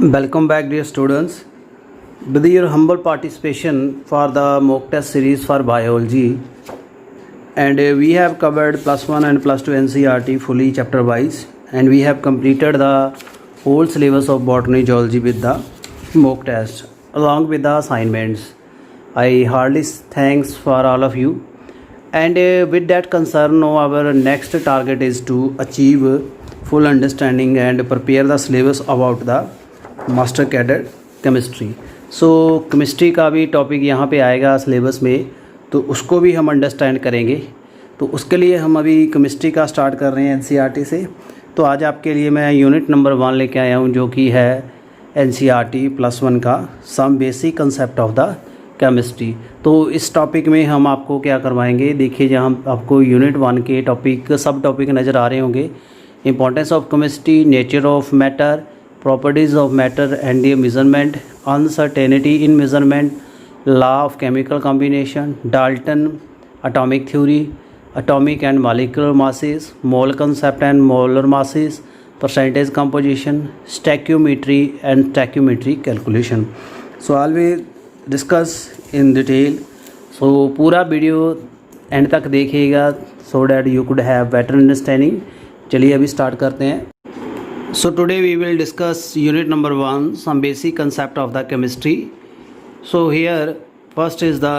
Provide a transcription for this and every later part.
Welcome back, dear students. With your humble participation for the mock test series for biology, and we have covered plus 1 and plus 2 NCERT fully chapter wise, and we have completed the whole syllabus of botany geology with the mock test along with the assignments. I heartily thanks for all of you, and with that concern, now our next target is to achieve full understanding and prepare the syllabus about the master cadet chemistry. So chemistry का भी topic यहाँ पे आएगा syllabus में, तो उसको भी हम अंडरस्टैंड करेंगे। तो उसके लिए हम अभी केमिस्ट्री का स्टार्ट कर रहे हैं एनसीईआरटी से। तो आज आपके लिए मैं यूनिट नंबर 1 लेके आया हूँ, जो कि है एनसीईआरटी प्लस 1 का some basic concept of the chemistry. तो इस टॉपिक में हम आपको क्या करवाएंगे, देखिए जहाँ आपको यूनिट 1 के टॉपिक सब टॉपिक नज़र आ रहे होंगे। Importance of chemistry, nature of matter, properties of matter and their measurement, uncertainty in measurement, law of chemical combination, Dalton atomic theory, atomic and molecular masses, mole concept and molar masses, percentage composition, stoichiometry and stoichiometry calculation. So always discuss in detail. So पूरा video and तक देखिएगा so that you could have better understanding. चलिए अभी start करते हैं। So today we will discuss unit number 1, some basic concept of the chemistry. So here first is the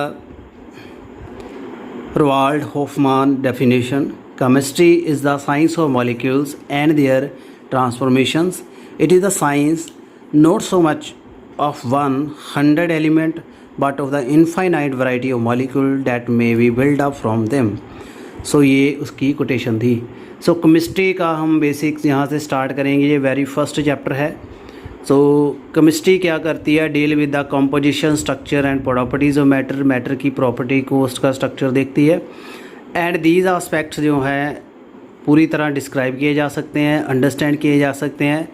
Roald Hoffmann definition. Chemistry is the science of molecules and their transformations. It is the science not so much of 100 element but of the infinite variety of molecules that may be built up from them. So ये उसकी quotation थी। सो chemistry का हम basics यहाँ से start करेंगे। ये very first chapter है। सो केमिस्ट्री क्या करती है, deal with the composition, structure and properties of matter, matter की प्रॉपर्टी को उसका स्ट्रक्चर देखती है। एंड दीज आस्पेक्ट्स जो हैं पूरी तरह डिस्क्राइब किए जा सकते हैं, अंडरस्टैंड किए जा सकते हैं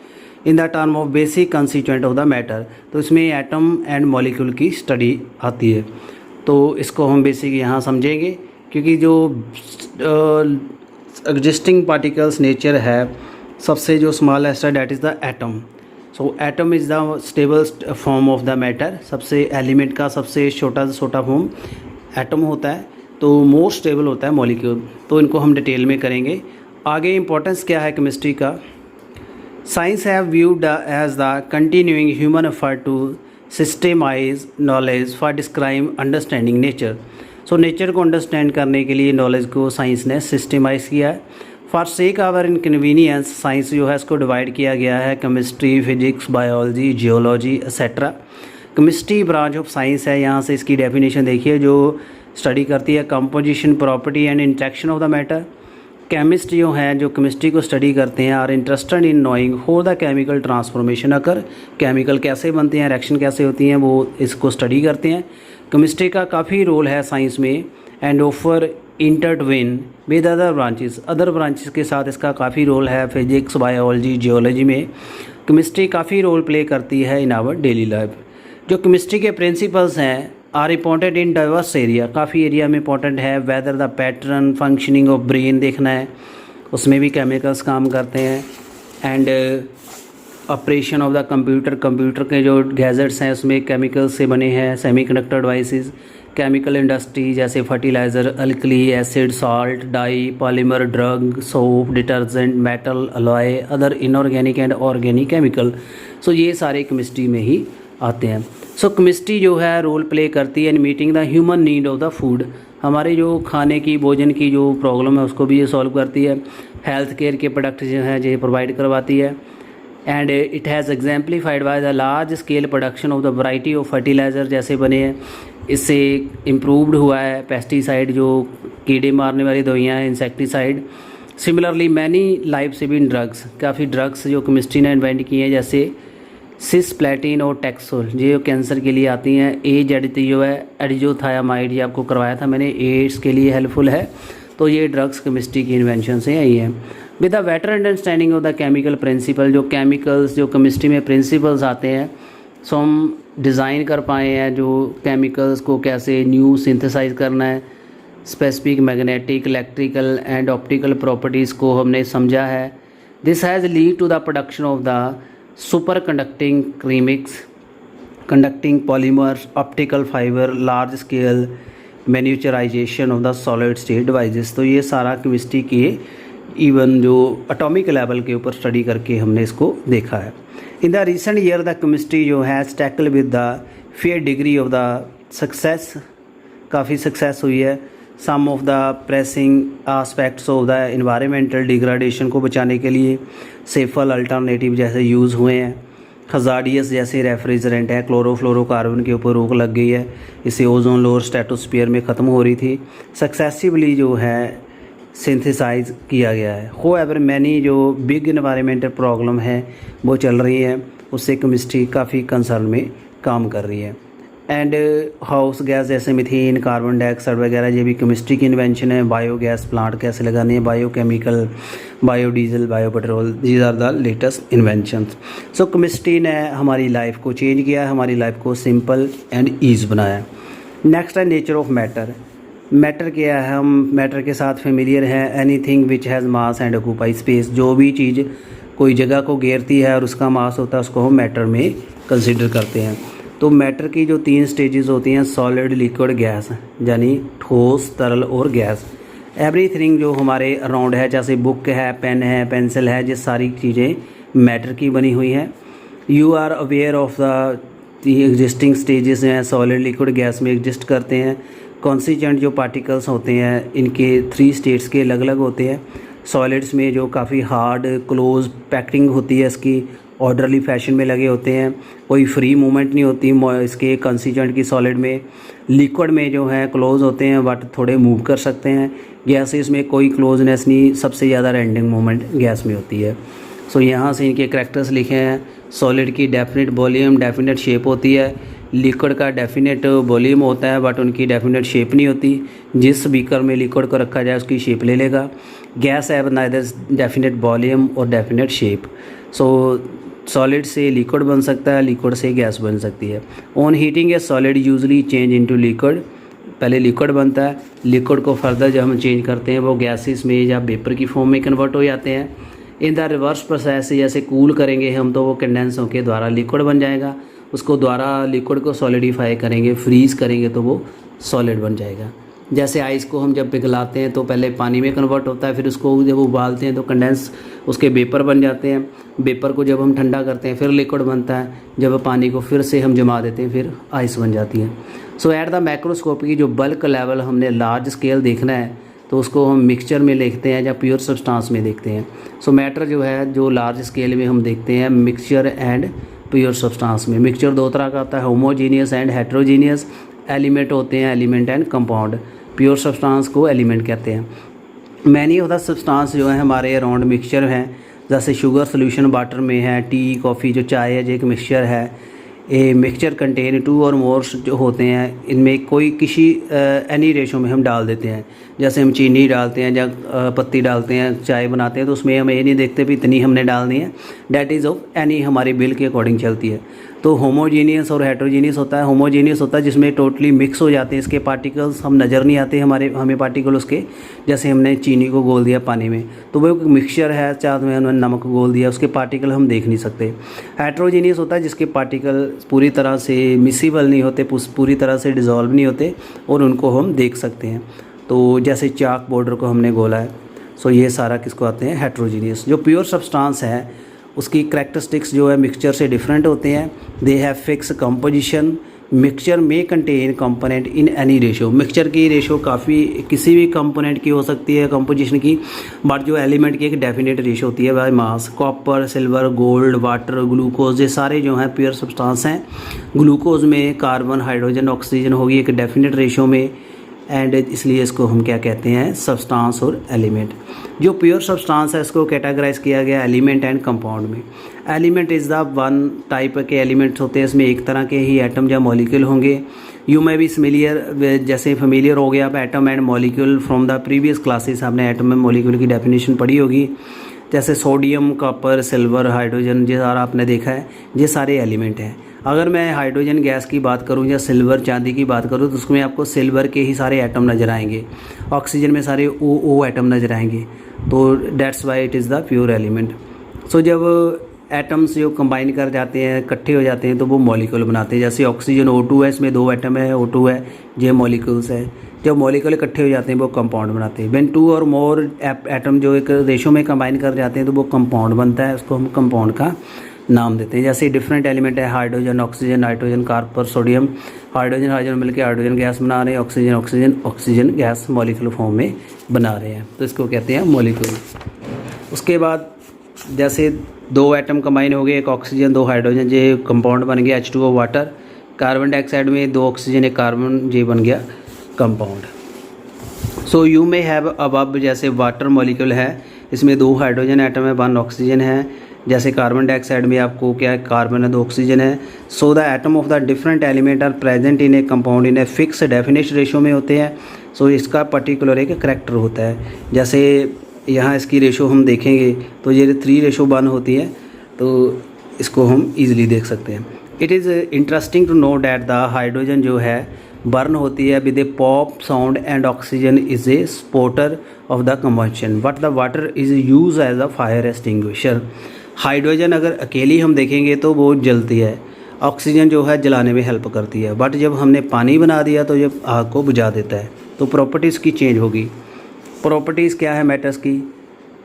in the term of basic constituent of the matter. तो इसमें एटम एंड मॉलिक्यूल की स्टडी आती है। तो इसको हम बेसिक यहाँ समझेंगे, क्योंकि जो एग्जिस्टिंग पार्टिकल्स नेचर है सबसे जो स्मॉलेस्ट है that is the atom. So atom is the stable form of the matter. सबसे एलिमेंट का सबसे छोटा से छोटा फॉर्म एटम होता है, तो मोस्ट स्टेबल होता है मॉलिक्यूल। तो इनको हम डिटेल में करेंगे। आगे इंपॉर्टेंस क्या है केमिस्ट्री का, science have viewed as the continuing human effort to systematise knowledge for describe understanding nature. So nature को अंडरस्टैंड करने के लिए नॉलेज को साइंस ने सिस्टमाइज़ किया है। For sake our inconvenience science जो है इसको डिवाइड किया गया है, chemistry, physics, biology, geology etcetera. Chemistry branch of science है। यहाँ से इसकी डेफिनेशन देखिए, जो स्टडी करती है composition, property and interaction of the matter. Chemist जो हैं जो केमिस्ट्री को स्टडी करते हैं आर इंटरेस्टेड इन नोइंग हो the chemical transformation occur, chemical कैसे बनते हैं, रिएक्शन कैसे होती हैं, वो इसको स्टडी करते हैं। केमिस्ट्री का काफ़ी रोल है साइंस में and offer intertwine with other branches के साथ इसका काफ़ी रोल है। फिजिक्स, बायोलॉजी, जियोलॉजी में केमिस्ट्री काफ़ी रोल प्ले करती है इन आवर डेली लाइफ। जो केमिस्ट्री के प्रिंसिपल्स हैं are important in diverse area, काफ़ी एरिया में इंपॉर्टेंट है। Whether the pattern functioning of brain देखना है, उसमें भी केमिकल्स काम करते हैं। And operation of the computer के जो गैजेट्स हैं उसमें केमिकल से बने हैं। सेमीकंडक्टर डिवाइसेस, केमिकल इंडस्ट्री जैसे fertiliser, alkali, acid, salt, dye, polymer, drug, soap, detergent, metal, alloy, other inorganic and organic chemical. So ये सारे केमिस्ट्री में ही आते हैं। सो केमिस्ट्री जो है रोल प्ले करती है in meeting the human need of the food, हमारे जो खाने की भोजन की जो प्रॉब्लम है उसको भी ये सॉल्व करती है। हेल्थ केयर के प्रोडक्ट जो हैं ये प्रोवाइड करवाती है। And it has exemplified by the large scale production of the variety of fertiliser जैसे बने हैं। इससे इम्प्रूव्ड हुआ है पेस्टिसाइड, जो कीड़े मारने वाली दवाइयाँ हैं, insecticide. Similarly many life saving drugs, काफ़ी ड्रग्स जो केमिस्ट्री ने इन्वेंट किए हैं जैसे सिस्प्लेटिन और टैक्सोल, ये कैंसर के लिए आती हैं। एजेडिटी जो है एडिजोथायामाइड, ये आपको करवाया था मैंने, एड्स के लिए हेल्पफुल है। तो ये ड्रग्स केमिस्ट्री की इन्वेंशन से आई हैं। With the better understanding of the chemical principle, जो केमिकल्स जो केमिस्ट्री में प्रिंसिपल्स आते हैं, सो हम डिज़ाइन कर पाए हैं जो केमिकल्स को कैसे न्यू सिंथेसाइज करना है। Specific magnetic, electrical and optical properties को हमने समझा है। This has lead to the production of the super conducting ceramics, conducting polymers, optical fibre, large scale manufacturisation of the solid state devices. तो ये सारा chemistry के इवन जो atomic level के ऊपर स्टडी करके हमने इसको देखा है। In the recent year the chemistry जो है tackle with the fair degree of the success, काफ़ी सक्सेस हुई है। Some of the pressing aspects of the environmental degradation को बचाने के लिए सेफल अल्टरनेटिव जैसे यूज़ हुए हैं। हजार्डियस जैसे रेफ्रिजरेंट है, क्लोरोफ्लोरोकार्बन के ऊपर रोक लग गई है, इससे ओजोन लोअर स्ट्रेटोस्फीयर में ख़त्म हो रही थी। सक्सेसिवली जो है सिंथेसाइज किया गया है। होएवर मैनी जो बिग इन्वायरमेंटल प्रॉब्लम है वो चल रही है, उससे केमिस्ट्री काफ़ी कंसर्न में काम कर रही है। एंड हाउस गैस जैसे मीथेन, कार्बन डाइऑक्साइड वगैरह ये भी केमिस्ट्री की इन्वेंशन है। बायोगैस प्लांट कैसे लगाने हैं, biochemical, biodiesel, biopetrol, these are the latest inventions. So chemistry ने हमारी लाइफ को चेंज किया है, हमारी लाइफ को सिंपल एंड ईज बनाया। नेक्स्ट है नेचर ऑफ मैटर। मैटर क्या है, हम मैटर के साथ फेमिलियर हैं। Anything which has mass and occupy space, जो भी चीज़ कोई जगह को घेरती है और उसका मास होता है उसको हम मैटर में कंसिडर करते हैं। तो मैटर की जो 3 स्टेजेस होती हैं, सॉलिड, लिक्विड, गैस, यानी ठोस, तरल और गैस। एवरीथिंग जो हमारे अराउंड है, जैसे बुक है, पेन है, पेंसिल है, ये सारी चीज़ें मैटर की बनी हुई हैं। You are aware of the existing stages हैं, सॉलिड, लिक्विड, गैस में एग्जिस्ट करते हैं। कॉन्स्टिट्यूएंट जो पार्टिकल्स होते हैं इनके 3 स्टेट्स के अलग अलग होते हैं। सॉलिड्स में जो काफ़ी हार्ड क्लोज पैकिंग होती है, इसकी ऑर्डरली फैशन में लगे होते हैं, कोई फ्री मूवमेंट नहीं होती इसके कंस्टिट्यूएंट की सॉलिड में। लिक्विड में जो है क्लोज होते हैं बट थोड़े मूव कर सकते हैं। गैसेस में कोई क्लोजनेस नहीं, सबसे ज़्यादा रेंडिंग मूवमेंट गैस में होती है। सो यहाँ से इनके करैक्टर्स लिखे हैं। सॉलिड की डेफिनेट वॉल्यूम, डेफिनेट शेप होती है। लिक्विड का डेफिनेट वॉल्यूम होता है बट उनकी डेफिनेट शेप नहीं होती। जिस बीकर में लिक्विड को रखा जाए उसकी शेप ले लेगा। गैस है नाइदर डेफिनेट वॉल्यूम और डेफिनेट शेप। सो सॉलिड से लिक्विड बन सकता है, लिक्विड से गैस बन सकती है। On heating a solid usually change into liquid, पहले लिक्विड बनता है, लिक्विड को फर्दर जब हम चेंज करते हैं वो गैसेस में या वेपर की फॉर्म में कन्वर्ट हो जाते हैं। इन द रिवर्स प्रोसेस से जैसे कूल करेंगे हम तो वो कंडेंस होकर द्वारा लिक्विड बन जाएगा, उसको द्वारा लिक्विड को सॉलिडिफाई करेंगे, फ्रीज़ करेंगे तो वो सॉलिड बन जाएगा। जैसे आइस को हम जब पिघलाते हैं तो पहले पानी में कन्वर्ट होता है, फिर उसको जब उबालते हैं तो कंडेंस उसके वेपर बन जाते हैं। वेपर को जब हम ठंडा करते हैं फिर लिक्विड बनता है, जब पानी को फिर से हम जमा देते हैं फिर आइस बन जाती है। सो एट द मैक्रोस्कोप की जो बल्क लेवल हमने लार्ज स्केल देखना है तो उसको हम मिक्सचर में देखते हैं या प्योर सब्सटेंस में देखते हैं। सो मैटर जो है जो लार्ज स्केल में हम देखते हैं मिक्सचर एंड प्योर सब्सटेंस में। मिक्सचर 2 तरह का होता है, होमोजीनियस एंड हेट्रोजीनियस। एलिमेंट होते हैं element and compound, pure substance को एलिमेंट कहते हैं। मैनी ऑफ द सब्सटेंस जो है हमारे अराउंड मिक्सचर हैं, जैसे शुगर सोल्यूशन वाटर में है, टी, कॉफ़ी जो चाय है जो एक मिक्सचर है। ए मिक्सचर कंटेन 2 और मोर जो होते हैं, इनमें कोई किसी एनी रेशो में हम डाल देते हैं। जैसे हम चीनी डालते हैं या पत्ती डालते हैं, चाय बनाते हैं तो उसमें हम ये नहीं देखते भी इतनी हमने डालनी है, डैट इज़ ऑफ एनी हमारी बिल के अकॉर्डिंग चलती है। तो होमोजीनियस और हेट्रोजीनियस होता है। होमोजीनियस होता है जिसमें टोटली मिक्स हो जाते हैं इसके पार्टिकल्स, हम नज़र नहीं आते हमें पार्टिकल उसके, जैसे हमने चीनी को घोल दिया पानी में तो वो एक मिक्सचर है, चाहे में हमने नमक घोल दिया उसके पार्टिकल हम देख नहीं सकते। हेट्रोजीनियस होता है जिसके पार्टिकल पूरी तरह से मिसिबल नहीं होते, पूरी तरह से डिज़ोल्व नहीं होते और उनको हम देख सकते हैं। तो जैसे चाक बॉर्डर को हमने घोला है। सो ये सारा किसको आते हैं, हेट्रोजीनियस। जो प्योर सब्सटेंस है उसकी करैक्टरिस्टिक्स जो है मिक्सचर से डिफरेंट होते हैं। They have fix composition. Mixture में contain component in any ratio. Mixture की रेशो काफ़ी किसी भी कंपोनेंट की हो सकती है कंपोजिशन की, बट जो एलिमेंट की एक डेफिनेट रेशो होती है by mass. Copper, silver, gold, water, glucose, ये सारे जो हैं प्योर सब्सटेंस हैं। ग्लूकोज में कार्बन, हाइड्रोजन, ऑक्सीजन होगी एक डेफिनेट रेशो में, एंड इसलिए इसको हम क्या कहते हैं, सब्सटेंस और एलिमेंट। जो प्योर सब्सटेंस है इसको कैटेगराइज किया गया एलिमेंट एंड कंपाउंड में। Element is the one type के एलिमेंट्स होते हैं, इसमें एक तरह के ही एटम या मॉलिक्यूल होंगे। यू मे बी फेमिलियर, जैसे फेमिलियर हो गया आप atom and molecule from the previous classes, आपने एटम एंड मॉलिक्यूल की डेफिनेशन पढ़ी होगी। जैसे सोडियम, कॉपर, सिल्वर, हाइड्रोजन, ये सारा आपने देखा है, ये सारे एलिमेंट हैं। अगर मैं हाइड्रोजन गैस की बात करूं या सिल्वर चांदी की बात करूं तो उसमें आपको सिल्वर के ही सारे एटम नज़र आएंगे, ऑक्सीजन में सारे ओ एटम नज़र आएंगे। तो that's why it is the pure element. So जब एटम्स जो कंबाइन कर जाते हैं, इकट्ठे हो जाते हैं, तो वो मॉलिक्यूल बनाते हैं। जैसे ऑक्सीजन O2 है, इसमें 2 एटम है, O2 है, ये मॉलिक्यूल्स है। जब मॉलिक्यूल इकट्ठे हो जाते हैं वो कंपाउंड बनाते हैं। व्हेन 2 और मोर एटम जो एक रेशो में कंबाइन कर जाते हैं तो वो कंपाउंड बनता है, उसको हम कंपाउंड का नाम देते हैं। जैसे डिफरेंट एलिमेंट है, hydrogen, oxygen, nitrogen, carbon, sodium. Hydrogen मिलकर हाइड्रोजन गैस बना रहे हैं, ऑक्सीजन गैस मॉलिक्यूल फॉर्म में बना रहे हैं, तो इसको कहते हैं मॉलिक्यूल। उसके बाद जैसे 2 एटम कंबाइन हो गए, एक ऑक्सीजन 2 हाइड्रोजन, ये कंपाउंड बन गया H2O वाटर। कार्बन डाइऑक्साइड में 2 ऑक्सीजन 1 कार्बन, ये बन गया कंपाउंड। सो यू में हैव अबव, जैसे वाटर मॉलिक्यूल है, इसमें 2 हाइड्रोजन एटम है, 1 ऑक्सीजन है। जैसे कार्बन डाइऑक्साइड में आपको क्या है, कार्बन है, 2 ऑक्सीजन है। So the atom of the different element are present in a compound in a fix definite ratio में होते हैं। सो इसका पर्टिकुलर एक करेक्टर होता है। जैसे यहाँ इसकी रेशो हम देखेंगे तो ये 3:1 होती है, तो इसको हम इजीली देख सकते हैं। It is interesting to know that the hydrogen जो है बर्न होती है with a pop sound and oxygen is a supporter of the combustion, but the water is use as a fire extinguisher. Hydrogen अगर अकेली हम देखेंगे तो वो जलती है, ऑक्सीजन जो है जलाने में हेल्प करती है, बट जब हमने पानी बना दिया तो ये आग को बुझा देता है। तो प्रॉपर्टीज़ की चेंज होगी। प्रॉपर्टीज़ क्या है मैटर्स की?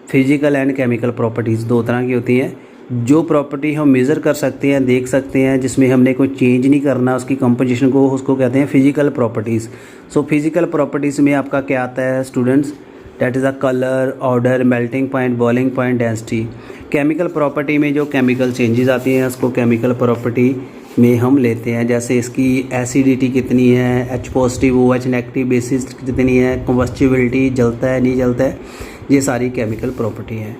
फिजिकल एंड केमिकल प्रॉपर्टीज़ 2 तरह की होती हैं। जो प्रॉपर्टी हम मेज़र कर सकते हैं, देख सकते हैं, जिसमें हमने कोई चेंज नहीं करना उसकी कंपोजिशन को, उसको कहते हैं physical properties. So physical properties में आपका क्या आता है students? That is a colour, order, melting point, boiling point, density. Chemical property में जो केमिकल चेंजेस आती हैं उसको केमिकल प्रॉपर्टी में हम लेते हैं। जैसे इसकी एसिडिटी कितनी है, H positive, OH negative, basis कितनी है, कंबस्टिबिलिटी, जलता है नहीं जलता है, ये सारी केमिकल प्रॉपर्टी है।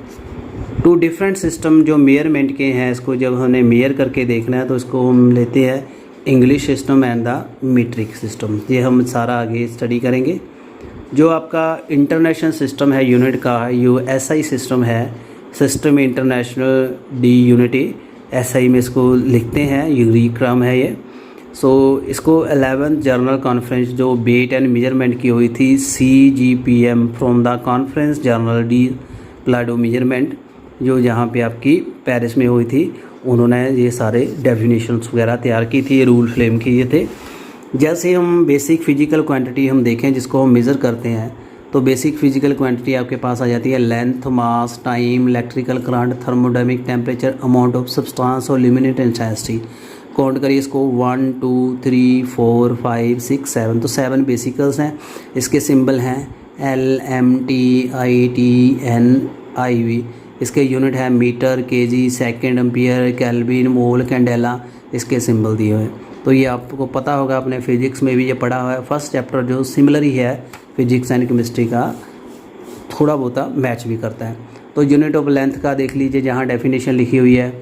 2 डिफरेंट सिस्टम जो मेयरमेंट के हैं, इसको जब हमें मेयर करके देखना है तो इसको हम लेते हैं English system and the metric system. ये हम सारा आगे स्टडी करेंगे। जो आपका इंटरनेशनल सिस्टम है यूनिट का, SI सिस्टम है, system international D unity, SI में इसको लिखते हैं, यूरी क्रम है ये। सो इसको 11th जर्नल कॉन्फ्रेंस जो वेट एंड मेजरमेंट की हुई थी, CGPM from the conference general डी प्लाडो मेजरमेंट, जो जहाँ पे आपकी पेरिस में हुई थी, उन्होंने ये सारे डेफिनेशंस वगैरह तैयार की थी, रूल फ्रेम किए थे। जैसे हम बेसिक फिजिकल क्वांटिटी हम देखें जिसको हम मेज़र करते हैं, तो बेसिक फिजिकल क्वांटिटी आपके पास आ जाती है length, mass, time, electrical current, thermodynamic temperature, amount of substance और लिमिटेड इंटेंसिटी। काउंट करिए इसको 1 2 3 4 5 6 7, तो 7 बेसिकल्स हैं। इसके सिंबल हैं LMTITNIV। इसके यूनिट है metre, K G, second, ampere, kelvin, mole, candela, इसके सिंबल दिए हुए हैं। तो ये आपको पता होगा, अपने फिजिक्स में भी ये पढ़ा हुआ है। फर्स्ट चैप्टर जो सिमिलर ही है फिजिक्स एंड केमिस्ट्री का, थोड़ा बहुत मैच भी करता है। तो यूनिट ऑफ लेंथ का देख लीजिए, जहाँ डेफिनेशन लिखी हुई है,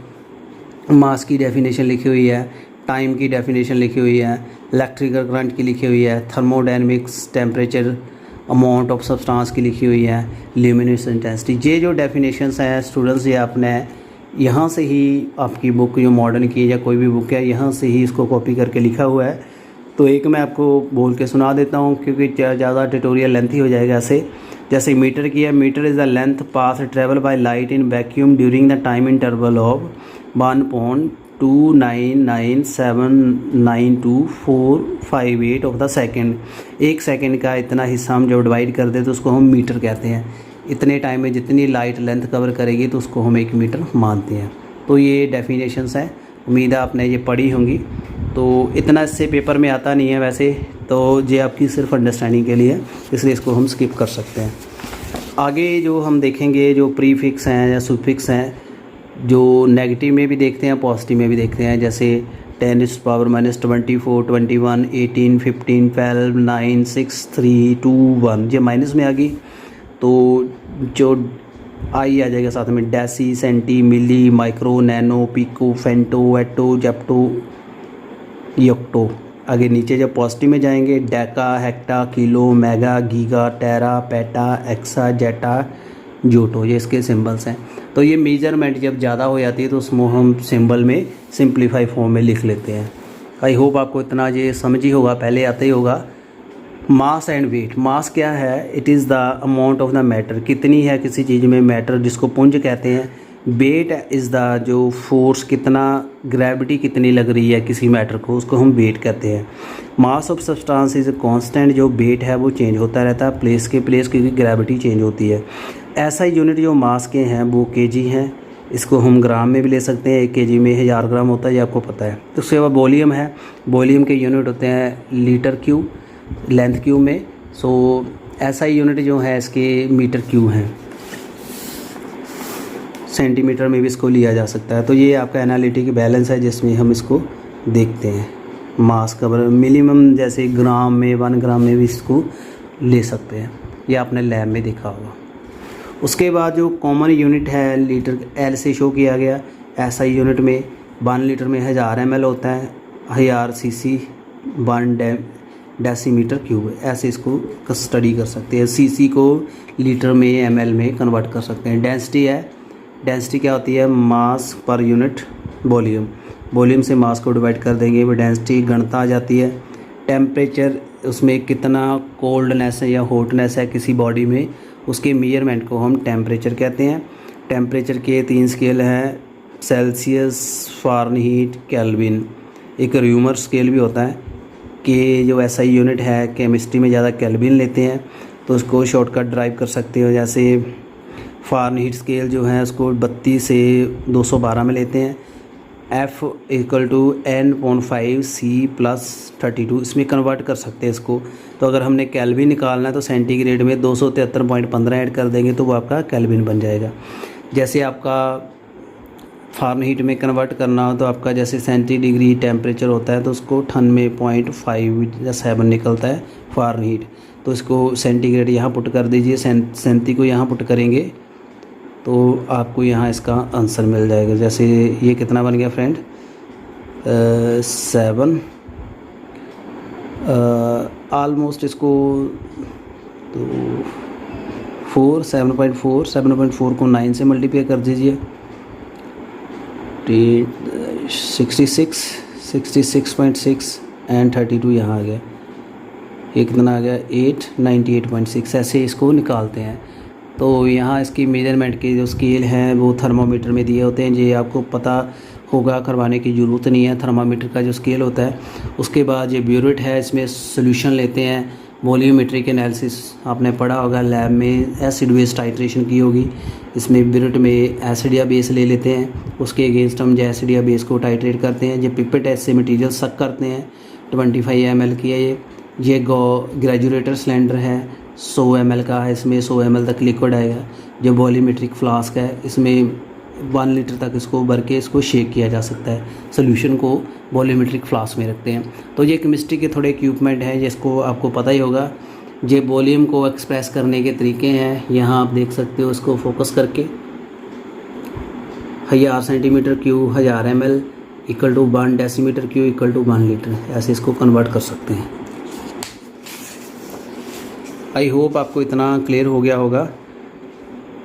मास की डेफिनेशन लिखी हुई है, टाइम की डेफिनेशन लिखी हुई है, इलेक्ट्रिकल करंट की लिखी हुई है, thermodynamics, temperature, amount of substance की लिखी हुई है, ल्यूमिनस इंटेंसिटी। ये जो डेफिनेशंस हैं स्टूडेंट्स, ये आपने यहाँ से ही, आपकी बुक जो मॉडर्न की या कोई भी बुक है, यहाँ से ही इसको कॉपी करके लिखा हुआ है। तो एक मैं आपको बोल के सुना देता हूँ, क्योंकि ज़्यादा ट्यूटोरियल लेंथी हो जाएगा ऐसे। जैसे मीटर की है, metre is the length path travel by light in vacuum during the time interval of 1.29979245 of the second. एक सेकेंड का इतना हिस्सा हम जब डिवाइड कर दें तो उसको हम मीटर कहते हैं। इतने टाइम में जितनी लाइट लेंथ कवर करेगी तो उसको हम 1 मीटर मानते हैं। तो ये डेफिनेशंस हैं, उम्मीद है आपने ये पढ़ी होंगी। तो इतना इससे पेपर में आता नहीं है वैसे, तो ये आपकी सिर्फ अंडरस्टैंडिंग के लिए, इसलिए इसको हम स्किप कर सकते हैं। आगे जो हम देखेंगे, जो प्रीफिक्स हैं या सुफिक्स हैं, जो नेगेटिव में भी देखते हैं, पॉजिटिव में भी देखते हैं। जैसे 10⁻⁻24, 21, 18, 15, 12, 9, 6, 3, 2, 1, ये माइनस में आ गई। तो जो आई आ जाएगा साथ में, deci, centi, milli, micro, nano, pico, femto, atto, zepto, yocto. आगे नीचे जब पॉजिटिव में जाएंगे, deca, hecto, kilo, mega, giga, tera, peta, exa, zetta, yotta, ये इसके सिंबल्स हैं। तो ये मेजरमेंट जब ज़्यादा हो जाती है तो उसको हम सिंबल में सिंप्लीफाई फॉर्म में लिख लेते हैं। आई होप आपको इतना ये समझ ही होगा, पहले आता ही होगा। Mass and wait. मास क्या है? It is the amount of the matter, कितनी है किसी चीज़ में मैटर, जिसको पुंज कहते हैं, वेट इज़ द जो फोर्स, कितना ग्रेविटी कितनी लग रही है किसी मैटर को, उसको हम वेट कहते हैं। Mass of substance is constant, जो वेट है वो चेंज होता रहता है प्लेस के प्लेस, क्योंकि ग्रेविटी चेंज होती है। ऐसा यूनिट जो मास के हैं वो केजी हैं, इसको हम ग्राम में भी ले सकते हैं। 1 केजी में 1000 ग्राम होता है, ये आपको पता है। तो उसके बाद वॉल्यूम है, वॉल्यूम के यूनिट होते हैं लीटर क्यूब, लेंथ क्यूब में। सो ऐसा यूनिट जो है इसके मीटर क्यूब हैं, सेंटीमीटर में भी इसको लिया जा सकता है। तो ये आपका एनालिटिक बैलेंस है जिसमें हम इसको देखते हैं। मास कवर मिनिमम जैसे ग्राम में 1 ग्राम में भी इसको ले सकते हैं, ये आपने लैब में देखा होगा। उसके बाद जो कॉमन यूनिट है लीटर, एल से शो किया गया। ऐसा यूनिट में 1 लीटर में 1000 ml होता है, 1000 cc 1 डेसीमीटर क्यूब। ऐसे इसको स्टडी कर सकते हैं। cc को लीटर में ml में कन्वर्ट कर सकते हैं। डेंसिटी है, डेंसिटी क्या होती है, मास पर यूनिट वॉल्यूम, वॉल्यूम से मास को डिवाइड कर देंगे, वो डेंसिटी गणता आ जाती है। टेम्परेचर, उसमें कितना कोल्डनेस है या हॉटनेस है किसी बॉडी में, उसके मेजरमेंट को हम टेम्परेचर कहते हैं। टेम्परेचर के 3 स्केल हैं, सेल्सियस, फ़ारेनहीट, केल्विन। एक र्यूमर स्केल भी होता है कि जो ऐसा यूनिट है केमिस्ट्री में ज़्यादा केल्विन लेते हैं, तो उसको शॉर्टकट ड्राइव कर सकते हो। जैसे फ़ारेनहीट स्केल जो है उसको 32 से 212 में लेते हैं। F = N/5 C+32, इसमें कन्वर्ट कर सकते हैं इसको। तो अगर हमने केल्विन निकालना है तो सेंटीग्रेड में 273.15 ऐड कर देंगे तो वो आपका केल्विन बन जाएगा। जैसे आपका फ़ारेनहीट में कन्वर्ट करना हो तो आपका जैसे 70 डिग्री टेम्परेचर होता है तो उसको 98.5 या 7 निकलता है फ़ारेनहीट। तो इसको सेंटीग्रेड यहाँ पुट कर दीजिए, 37 को यहाँ पुट करेंगे तो आपको यहाँ इसका आंसर मिल जाएगा। जैसे ये कितना बन गया फ्रेंड, 7 ऑलमोस्ट इसको तो 7.4 को 9 से मल्टीप्लाई कर दीजिए, 66.6 एंड 32 यहाँ आ गया। ये कितना आ गया, 898.6। ऐसे इसको निकालते हैं। तो यहाँ इसकी मेजरमेंट की जो स्केल हैं वो थर्मामीटर में दिए होते हैं, ये आपको पता होगा, करवाने की ज़रूरत नहीं है। थर्मामीटर का जो स्केल होता है, उसके बाद ये ब्यूरेट है, इसमें सोल्यूशन लेते हैं। वॉल्यूमेट्रिक एनालिसिस आपने पढ़ा होगा लैब में, एसिड बेस टाइट्रेशन की होगी। इसमें ब्यूरेट में एसिड या बेस ले लेते हैं, उसके अगेंस्ट हम जो एसिड या बेस को टाइट्रेट करते हैं। ये पिपेट से मटीरियल सक करते हैं। 25 ml की है ये ग्रेजुएटर सिलेंडर है, 100 ml का है, इसमें 100 ml तक लिक्विड आएगा। जो वॉल्यूमेट्रिक फ्लास्क है, इसमें 1 लीटर तक इसको भर के इसको शेक किया जा सकता है। सोल्यूशन को वॉल्यूमेट्रिक फ्लास्क में रखते हैं। तो ये केमिस्ट्री के थोड़े इक्विपमेंट हैं जिसको आपको पता ही होगा। ये वॉल्यूम को एक्सप्रेस करने के तरीके हैं, यहाँ आप देख सकते हो इसको फोकस करके। 1000 centimetre cube 1000 ml = 1 decimetre cube = 1 litre, ऐसे इसको कन्वर्ट कर सकते हैं। आई होप आपको इतना क्लियर हो गया होगा।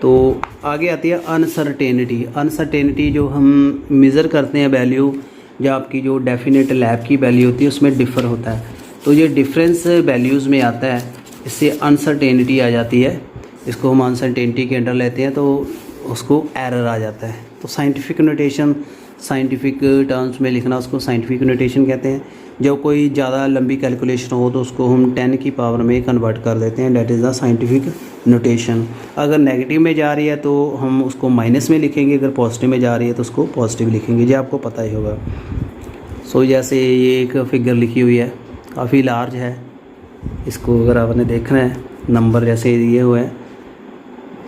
तो आगे आती है अनसर्टेनिटी। अनसर्टेनिटी जो हम मेज़र करते हैं वैल्यू, जो आपकी जो डेफिनेट लैब की वैल्यू होती है उसमें डिफ़र होता है। तो ये डिफरेंस वैल्यूज़ में आता है, इससे अनसर्टेनिटी आ जाती है। इसको हम अनसर्टेनिटी के अंडर लेते हैं तो उसको एरर आ जाता है। तो साइंटिफिक नोटेशन, साइंटिफिक टर्म्स में लिखना उसको साइंटिफिक नोटेशन कहते हैं। जब कोई ज़्यादा लंबी कैलकुलेशन हो तो उसको हम 10 की पावर में कन्वर्ट कर देते हैं, that is the scientific notation. अगर नेगेटिव में जा रही है तो हम उसको माइनस में लिखेंगे, अगर पॉजिटिव में जा रही है तो उसको पॉजिटिव लिखेंगे, ये आपको पता ही होगा। सो जैसे ये एक फिगर लिखी हुई है, काफ़ी लार्ज है, इसको अगर आपने देखना है नंबर जैसे दिए हुए हैं,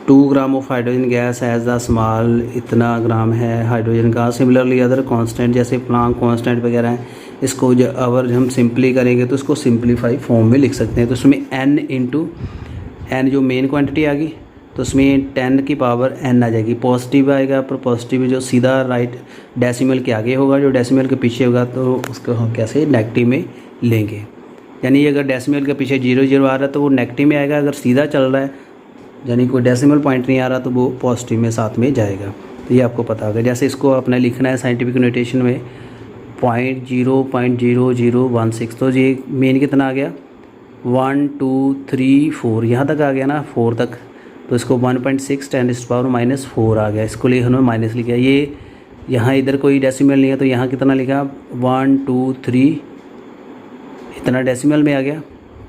2 gram of hydrogen gas as the small, इतना ग्राम है हाइड्रोजन का। सिमिलरली अदर कांस्टेंट जैसे प्लांक कांस्टेंट वगैरह हैं, इसको जो अगर हम सिंपली करेंगे तो इसको सिंपलीफाई फॉर्म में लिख सकते हैं। तो उसमें n जो मेन क्वांटिटी आ गई तो उसमें 10 की पावर n आ जाएगी। पॉजिटिव आएगा, पर पॉजिटिव जो सीधा राइट डेसिमल के आगे होगा, जो डेसिमल के पीछे होगा तो उसको हम कैसे नेगेटिव में लेंगे। यानी अगर डेसिमल के पीछे 0 आ रहा है तो वो नेगेटिव में आएगा, अगर सीधा चल रहा है यानी कोई डेसिमल पॉइंट नहीं आ रहा तो वो पॉजिटिव में साथ में जाएगा। तो ये आपको पता होगा। जैसे इसको अपने लिखना है साइंटिफिक नोटेशन में 0.0016, तो ये मेन कितना आ गया 1 2 3 4, यहाँ तक आ गया ना 4 तक। तो इसको 1.6 10⁻⁻⁴ आ गया। इसको लिए हमने माइनस लिखा। ये यहाँ इधर कोई डेसिमल नहीं है तो यहाँ कितना लिखा 1 2 3 इतना डेसिमल में आ गया।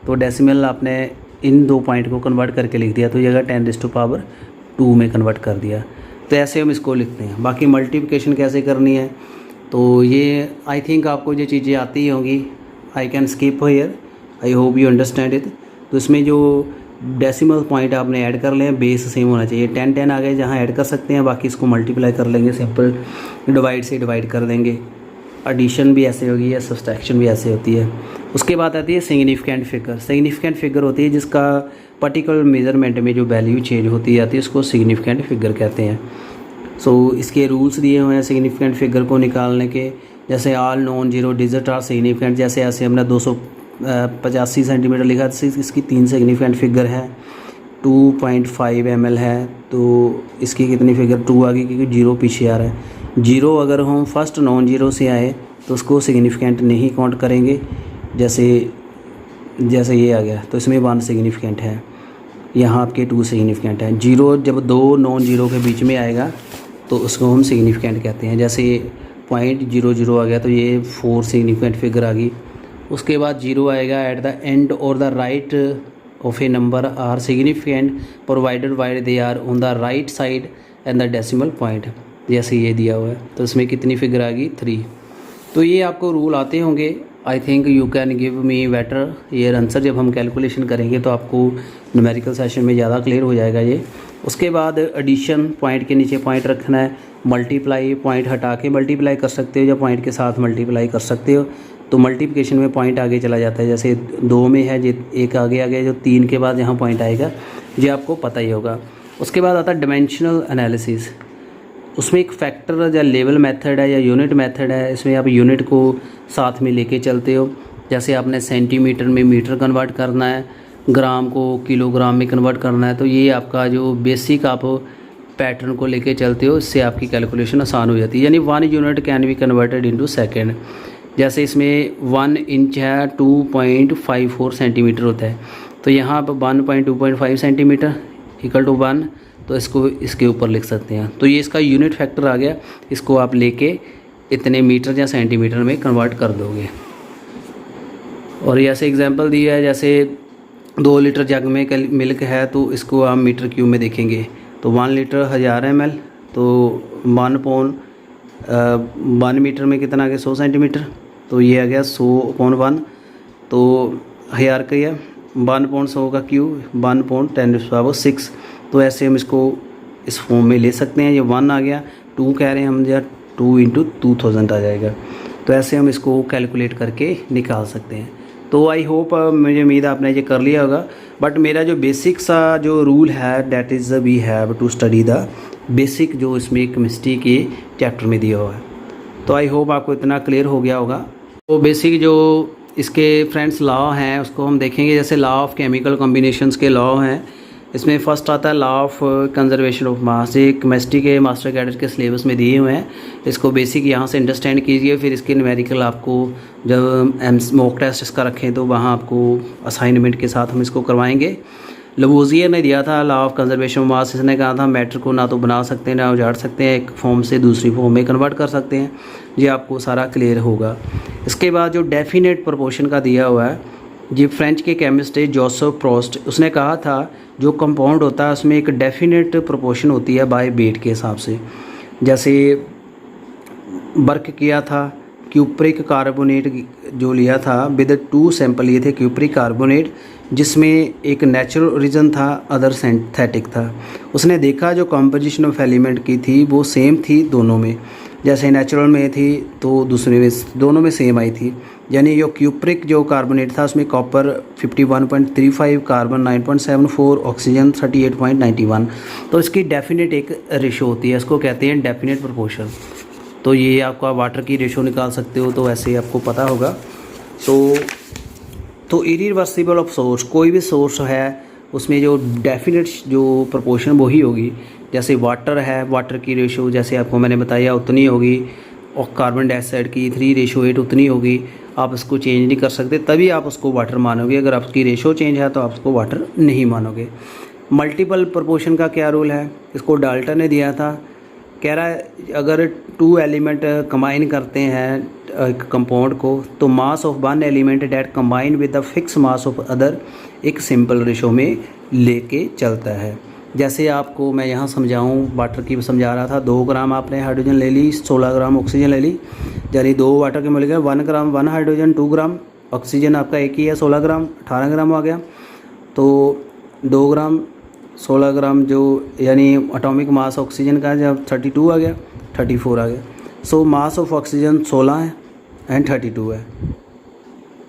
तो डेसिमल आपने इन दो पॉइंट को कन्वर्ट करके लिख दिया तो ये जगह 10⁻² में कन्वर्ट कर दिया। तो ऐसे हम इसको लिखते हैं। बाकी मल्टीप्लिकेशन कैसे करनी है तो ये आई थिंक आपको ये चीज़ें आती ही होंगी। I can skip here, I hope you understand it. तो इसमें जो डेसिमल पॉइंट आपने ऐड कर लें बेस सेम होना चाहिए। 10 10 आ गए जहाँ ऐड कर सकते हैं, बाकी इसको मल्टीप्लाई कर लेंगे, सिंपल डिवाइड से डिवाइड कर देंगे। एडिशन भी ऐसे होगी या सब्सट्रैक्शन भी ऐसे होती है। उसके बाद आती है सिग्निफिकेंट फिगर। सिग्निफिकेंट फिगर होती है जिसका पर्टिकुलर मेजरमेंट में जो वैल्यू चेंज होती जाती है उसको सिग्निफिकेंट फिगर कहते हैं। सो इसके रूल्स दिए हुए हैं सिग्निफिकेंट फिगर को निकालने के। जैसे all non zero digit are significant, जैसे ऐसे हमने 285 सेंटीमीटर लिखा तो इसकी 3 सिग्निफिकेंट फिगर है। 2.5 ml है तो इसकी कितनी फिगर 2 आ गई क्योंकि 0 पीछे आ रहा है। 0 अगर हम फर्स्ट नॉन जीरो से आए तो उसको सिग्निफिकेंट नहीं काउंट करेंगे। जैसे ये आ गया तो इसमें 1 सिग्निफिकेंट है, यहाँ आपके 2 सिग्निफिकेंट है। 0 जब 2 नॉन जीरो के बीच में आएगा तो उसको हम सिग्निफिकेंट कहते हैं। जैसे 0.00 आ गया तो ये 4 सिग्निफिकेंट फिगर आ गई। उसके बाद 0 आएगा एट द एंड और the right of a number are significant provided wide they are on the right side and the decimal point, जैसे ये दिया हुआ है। तो इसमें कितनी फिगर आ गई 3। तो ये आपको रूल आते होंगे। I think you can give me better ये आंसर। जब हम कैलकुलेशन करेंगे तो आपको न्यूमेरिकल सेशन में ज़्यादा क्लियर हो जाएगा ये। उसके बाद एडिशन, पॉइंट के नीचे पॉइंट रखना है। मल्टीप्लाई, पॉइंट हटा के मल्टीप्लाई कर सकते हो या पॉइंट के साथ मल्टीप्लाई कर सकते हो। तो मल्टीप्लिकेशन में पॉइंट आगे चला जाता है। जैसे 2 में है जो 1 आगे आ गया, जो 3 के बाद यहाँ पॉइंट आएगा, ये आपको पता ही होगा। उसके बाद आता है डायमेंशनल एनालिसिस। उसमें एक फैक्टर या लेवल मेथड है या यूनिट मेथड है। इसमें आप यूनिट को साथ में लेके चलते हो। जैसे आपने सेंटीमीटर में मीटर कन्वर्ट करना है, ग्राम को किलोग्राम में कन्वर्ट करना है। तो ये आपका जो बेसिक आप पैटर्न को लेके चलते हो, इससे आपकी कैलकुलेशन आसान हो जाती है। यानी 1 unit can be converted into second. जैसे इसमें 1 इंच है 2.54 सेंटीमीटर होता है, तो यहाँ पर 1.2.5 सेंटीमीटर इक्वल टू 1, तो इसको इसके ऊपर लिख सकते हैं। तो ये इसका यूनिट फैक्टर आ गया। इसको आप लेके इतने मीटर या सेंटीमीटर में कन्वर्ट कर दोगे। और ऐसे एग्जांपल दिया है, जैसे 2 लीटर जग में मिल्क है तो इसको आप मीटर क्यूब में देखेंगे तो 1 लीटर 1000 ml, तो 1 मीटर में कितना आ गया 100 सेंटीमीटर। तो ये आ गया 100/1, तो 1000 का है 1/100 का क्यूब 1/10⁻⁶। तो ऐसे हम इसको इस फॉर्म में ले सकते हैं। ये 1 आ गया, 2 कह रहे हैं हम, या 2 × 2000 आ जाएगा। तो ऐसे हम इसको कैलकुलेट करके निकाल सकते हैं। तो आई होप मुझे उम्मीद है आपने ये कर लिया होगा। बट मेरा जो बेसिक सा जो रूल है that is we have to study the basic, जो इसमें केमिस्ट्री के चैप्टर में दिया हुआ है। तो आई होप आपको इतना क्लियर हो गया होगा। तो बेसिक जो इसके फ्रेंड्स लॉ हैं उसको हम देखेंगे। जैसे लॉ ऑफ केमिकल कॉम्बिनेशंस के लॉ हैं। इसमें फर्स्ट आता है law of conservation of mass. ये केमिस्ट्री के मास्टर कैडेट के सिलेबस में दिए हुए हैं। इसको बेसिक यहाँ से अंडरस्टैंड कीजिए, फिर इसके न्यूमेरिकल आपको जब मॉक टेस्ट इसका रखें तो वहाँ आपको असाइनमेंट के साथ हम इसको करवाएंगे। लवोजियर ने दिया था law of conservation of mass. इसने कहा था मैटर को ना तो बना सकते हैं ना उजाड़ सकते हैं, एक फॉर्म से दूसरी फॉर्म में कन्वर्ट कर सकते हैं। ये आपको सारा क्लियर होगा। इसके बाद जो डेफिनेट प्रोपोर्शन का दिया हुआ है, ये फ्रेंच के केमिस्ट है जोसेफ प्रोस्ट, उसने कहा था जो कंपाउंड होता है उसमें एक डेफिनेट प्रोपोर्शन होती है बाय वेट के हिसाब से। जैसे वर्क किया था क्यूप्रिक कार्बोनेट जो लिया था विद 2 सैंपल लिए थे क्यूप्रिक कार्बोनेट, जिसमें एक नेचुरल ओरिजिन था अदर सिंथेटिक था। उसने देखा जो कॉम्पोजिशन ऑफ एलिमेंट की थी वो सेम थी दोनों में। जैसे नेचुरल में थी तो दूसरे में दोनों में सेम आई थी। यानी जो क्यूप्रिक जो कार्बोनेट था उसमें कॉपर 51.35, कार्बन 9.74, ऑक्सीजन 38.91। तो इसकी डेफिनेट एक रेशो होती है, इसको कहते हैं डेफिनेट प्रोपोर्शन। तो ये आपका वाटर की रेशो निकाल सकते हो, तो ऐसे ही आपको पता होगा। तो इरिवर्सिबल ऑफ सोर्स, कोई भी सोर्स है उसमें जो डेफिनेट जो प्रोपोर्शन वही होगी। जैसे वाटर है, वाटर की रेशो जैसे आपको मैंने बताया उतनी होगी, और कार्बन डाइऑक्साइड की 3:8 उतनी होगी। आप इसको चेंज नहीं कर सकते, तभी आप उसको वाटर मानोगे। अगर आपकी रेशो चेंज है तो आप उसको वाटर नहीं मानोगे। मल्टीपल प्रोपोर्शन का क्या रूल है, इसको डाल्टन ने दिया था। कह रहा है अगर 2 एलिमेंट कंबाइन करते हैं एक कंपाउंड को, तो mass of one element that combine with the fix mass of other एक सिंपल रेशो में लेके चलता है। जैसे आपको मैं यहाँ समझाऊँ, वाटर की समझा रहा था, 2 ग्राम आपने हाइड्रोजन ले ली, 16 ग्राम ऑक्सीजन ले ली, यानी 2 वाटर के मोलिक्यूल 1 ग्राम 1 हाइड्रोजन 2 ग्राम, ऑक्सीजन आपका एक ही है 16 ग्राम 18 ग्राम आ गया। तो 2 ग्राम 16 ग्राम जो यानी एटॉमिक मास ऑक्सीजन का जब 32 आ गया 34 आ गया। सो मास ऑफ ऑक्सीजन 16 है एंड 32 है।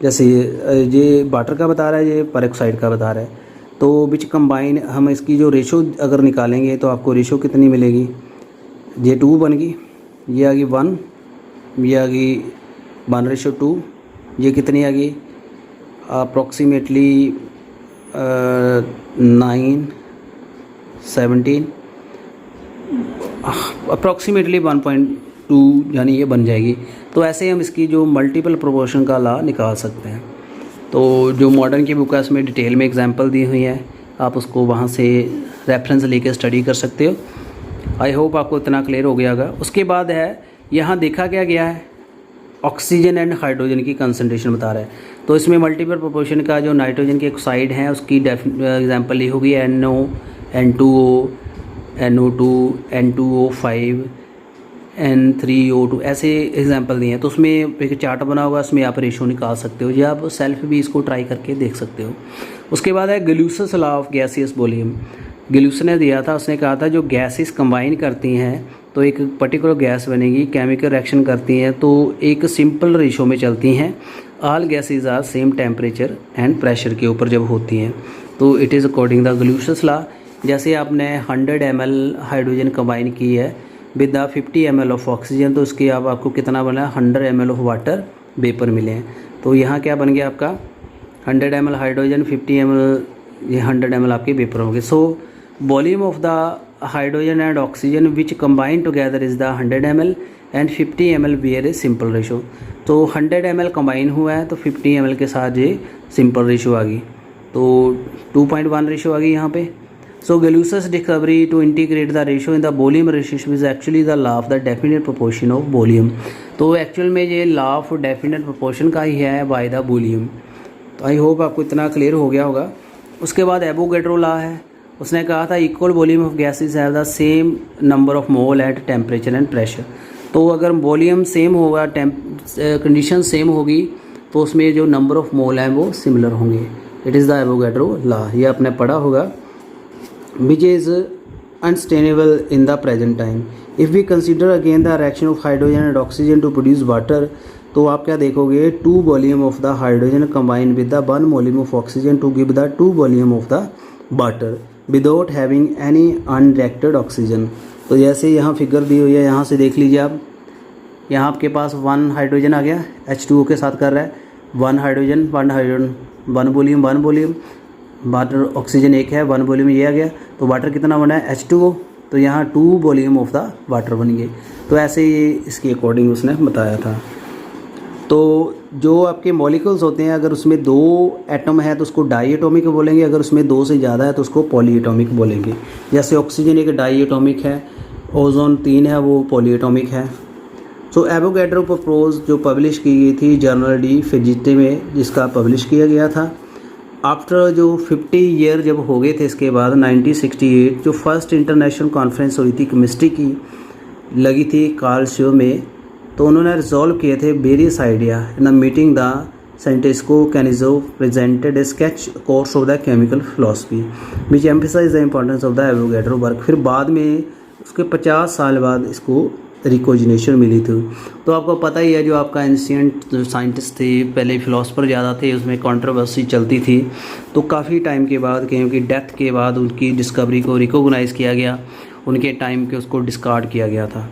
जैसे ये वाटर का बता रहा है, ये पेरोक्साइड का बता रहा है। तो विच कंबाइन, हम इसकी जो रेशो अगर निकालेंगे तो आपको रेशो कितनी मिलेगी, ये 2 बन गई, ये आ गई 1, ये आ गई 1:2, ये कितनी आ गई अप्रॉक्सीमेटली 9 17 अप्रॉक्सीमेटली 1.2, यानी ये बन जाएगी। तो ऐसे हम इसकी जो मल्टीपल प्रोपोर्शन का लॉ निकाल सकते हैं। तो जो मॉडर्न की बुक है उसमें डिटेल में एग्जांपल दी हुई है, आप उसको वहाँ से रेफरेंस लेके स्टडी कर सकते हो। आई होप आपको इतना क्लियर हो गया होगा। उसके बाद है यहाँ देखा क्या गया है, ऑक्सीजन एंड हाइड्रोजन की कंसंट्रेशन बता रहा है। तो इसमें मल्टीपल प्रोपोर्शन का जो नाइट्रोजन के ऑक्साइड हैं उसकी एग्जांपल ये होगी NO N2O NO2 N2O5 N3O2, ऐसे एग्जांपल दिए हैं। तो उसमें एक चार्ट बना होगा, उसमें आप रेशो निकाल सकते हो, या आप सेल्फ भी इसको ट्राई करके देख सकते हो। उसके बाद है गैलियस लॉ ऑफ गैसियस वॉल्यूम। गैलियस ने दिया था, उसने कहा था जो गैसेस कंबाइन करती हैं तो एक पर्टिकुलर गैस बनेगी, केमिकल रिएक्शन करती हैं तो एक सिंपल रेशो में चलती हैं। All gases are same temperature and pressure के ऊपर जब होती हैं तो it is according the Gay Lussac law. जैसे आपने 100 ml हाइड्रोजन कंबाइन की है with the 50 ml of oxygen, तो उसके अब आपको कितना बना, 100 ml ऑफ वाटर वेपर मिले हैं। तो यहाँ क्या बन गया आपका 100 ml हाइड्रोजन 50 ml, ये 100 ml आपके वेपर होंगे। So volume of the hydrogen and oxygen which combine together is the 100 ml and 50 ml where a simple ratio. तो 100 ml कंबाइन हुआ है तो 50 ml के साथ ये सिंपल रेशो आ गई, तो 2.1 रेशो आ गई यहाँ पे। So Galius's discovery to integrate the ratio in the volume relationship is actually the law of the definite proportion of volume। तो एक्चुअल में ये लॉ ऑफ डेफिनेट प्रोपोर्शन का ही है बाय द वॉल्यूम। तो आई होप आपको इतना clear हो गया होगा। उसके बाद एवोगैड्रो लॉ है, उसने कहा था equal volume of gases have the same number of mole at temperature and pressure. तो अगर वॉल्यूम सेम होगा, कंडीशन सेम होगी, तो उसमें जो नंबर ऑफ मोल हैं वो सिमिलर होंगे। It is the Avogadro law, ये आपने पढ़ा होगा। which is unsustainable in the present time। if we consider again the reaction of hydrogen and oxygen to produce water, तो आप क्या देखोगे 2 volume of the hydrogen combined with the 1 volume of oxygen to give the 2 volume of the water without having any unreacted oxygen। तो जैसे यहाँ figure दी हुई है, यहाँ से देख लीजिए आप, यहाँ आपके पास 1 हाइड्रोजन आ गया H2O के साथ कर रहा है, 1 हाइड्रोजन 1 वॉल्यूम वाटर, ऑक्सीजन एक है 1 वॉल्यूम, ये आ गया। तो वाटर कितना बना है H2O, तो यहाँ 2 वॉल्यूम ऑफ द वाटर बन गए। तो ऐसे ही इसके अकॉर्डिंग उसने बताया था। तो जो आपके मॉलिक्यूल्स होते हैं, अगर उसमें 2 एटम है तो उसको डाई एटॉमिक बोलेंगे, अगर उसमें 2 से ज़्यादा है तो उसको पॉली एटॉमिक बोलेंगे। जैसे ऑक्सीजन एक डाई एटॉमिक है, ओजोन 3 है वो पॉली एटॉमिक है। सो एवोगैड्रो प्रपोज जो पब्लिश की गई थी जर्नल डी फिजिक्स में, जिसका पब्लिश किया गया था। आफ्टर जो 50 ईयर जब हो गए थे, इसके बाद 1968 जो फर्स्ट इंटरनेशनल कॉन्फ्रेंस हुई थी केमिस्ट्री की, लगी थी कार्लसो में, तो उन्होंने रिजॉल्व किए थे various idea in the meeting the Francesco Canizzo presented a sketch course of the chemical philosophy which emphasized the importance of the Avogadro work। फिर बाद में उसके 50 साल बाद इसको रिकोजिनेशन मिली थी। तो आपको पता ही है जो आपका एंशिएंट जो साइंटिस्ट थे, पहले फिलोसफर ज़्यादा थे, उसमें कंट्रोवर्सी चलती थी। तो काफ़ी टाइम के बाद, क्योंकि डेथ के बाद उनकी डिस्कवरी को रिकॉग्नाइज़ किया गया, उनके टाइम के उसको डिस्कार्ड किया गया था।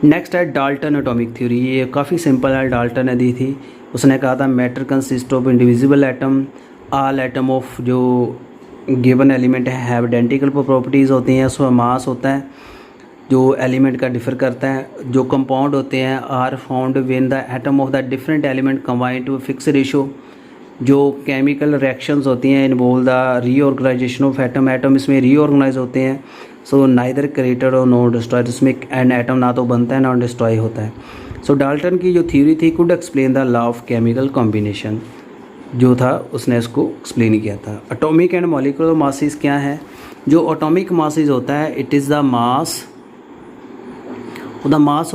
नेक्स्ट है डाल्टन एटॉमिक थ्योरी। ये काफ़ी सिंपल है, डाल्टन ने दी थी। उसने कहा था matter consist of individual atom, all atom of जो given element have identical properties होती हैं, उसमें मास होता है जो एलिमेंट का डिफर करता है। जो कंपाउंड होते हैं are found when the atom of the different element combine to fix ratio. जो केमिकल रिएक्शंस होती हैं involve the reorganisation of atom, atom इसमें रीऑर्गेनाइज होते हैं। सो नाइदर क्रिएटेड और नॉट डिस्ट्रॉयड, इसमें एन एटम ना तो बनता है ना डिस्ट्रॉय होता है। सो डाल्टन की जो थ्योरी थी could explain the law of chemical combination, जो था उसने इसको एक्सप्लेन किया था। एटॉमिक एंड मॉलिक्यूलर मासेस क्या है? जो एटॉमिक मासेस होता है it is the mass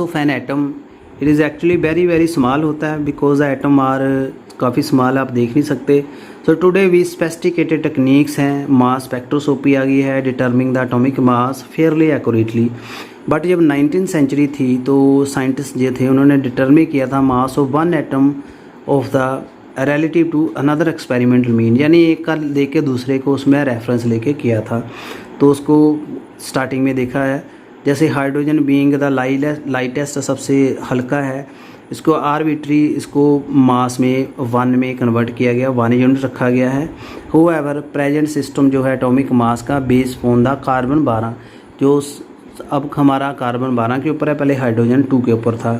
of an atom. It is actually very very small होता है बिकॉज द एटम आर काफ़ी स्मॉल, आप देख नहीं सकते। सो टुडे वी स्पेसिफिकेटेड टेक्निक्स हैं, मास स्पेक्ट्रोस्कोपी आ गई है, डिटर्मिंग the atomic mass Fairlie accurately. But जब 19th सेंचुरी थी तो साइंटिस्ट जो थे उन्होंने डिटर्मिन किया था mass of one atom of the relative to another experimental mean, यानी एक का लेके दूसरे को उसमें रेफरेंस लेके किया था। तो उसको स्टार्टिंग में देखा है, जैसे हाइड्रोजन बीइंग द लाइटेस्ट सबसे हल्का है, इसको आर्बिट्री इसको मास में 1 में कन्वर्ट किया गया, 1 यूनिट रखा गया है। होएवर प्रेजेंट सिस्टम जो है एटॉमिक मास का बेस ऑन द कार्बन 12, जो अब हमारा कार्बन 12 के ऊपर है, पहले हाइड्रोजन 2 के ऊपर था,